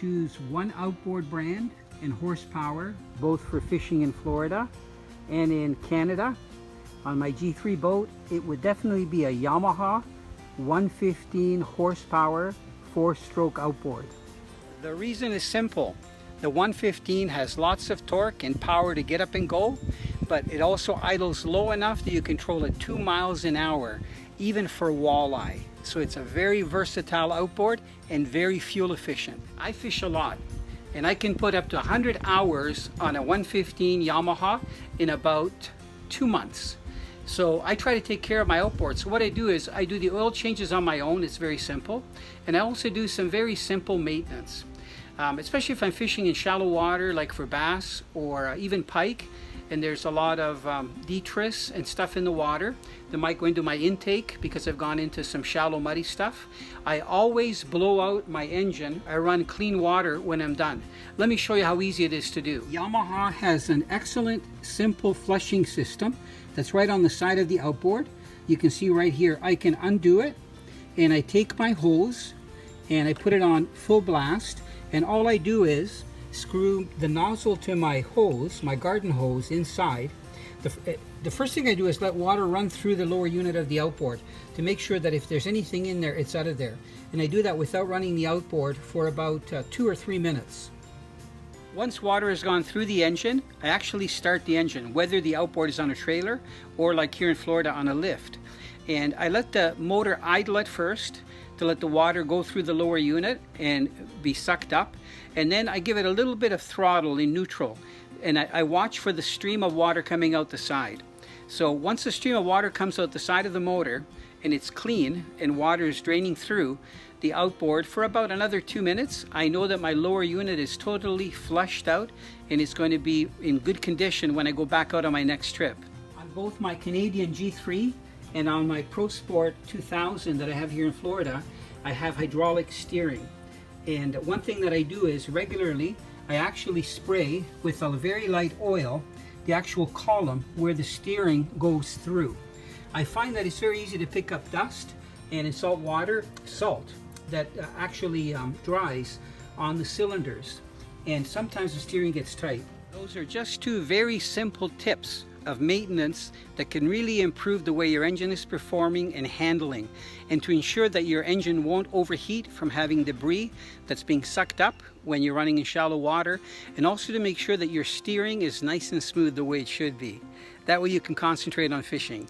choose one outboard brand and horsepower, both for fishing in Florida and in Canada. On my G3 boat, it would definitely be a Yamaha 115 horsepower 4-stroke outboard. The reason is simple. The 115 has lots of torque and power to get up and go, but it also idles low enough that you control it 2 miles an hour, even for walleye. So it's a very versatile outboard and very fuel efficient. I fish a lot, and I can put up to 100 hours on a 115 Yamaha in about 2 months. So I try to take care of my outboard. So what I do is I do the oil changes on my own. It's very simple. And I also do some very simple maintenance, especially if I'm fishing in shallow water like for bass or even pike, and there's a lot of detritus and stuff in the water that might go into my intake because I've gone into some shallow muddy stuff. I always blow out my engine. I run clean water when I'm done. Let me show you how easy it is to do. Yamaha has an excellent simple flushing system that's right on the side of the outboard. You can see right here I can undo it, and I take my hose and I put it on full blast, and all I do is screw the nozzle to my hose, my garden hose, inside. The first thing I do is let water run through the lower unit of the outboard to make sure that if there's anything in there, it's out of there. And I do that without running the outboard for about 2 or 3 minutes. Once water has gone through the engine, I actually start the engine, whether the outboard is on a trailer or like here in Florida on a lift. And I let the motor idle at first to let the water go through the lower unit and be sucked up. And then I give it a little bit of throttle in neutral. And I watch for the stream of water coming out the side. So once the stream of water comes out the side of the motor and it's clean and water is draining through the outboard for about another 2 minutes, I know that my lower unit is totally flushed out and it's going to be in good condition when I go back out on my next trip. On both my Canadian G3 and on my Pro Sport 2000 that I have here in Florida, I have hydraulic steering. And one thing that I do is regularly I actually spray with a very light oil the actual column where the steering goes through. I find that it's very easy to pick up dust, and in salt water, salt that actually dries on the cylinders, and sometimes the steering gets tight. Those are just 2 very simple tips of maintenance that can really improve the way your engine is performing and handling, and to ensure that your engine won't overheat from having debris that's being sucked up when you're running in shallow water, and also to make sure that your steering is nice and smooth the way it should be. That way you can concentrate on fishing.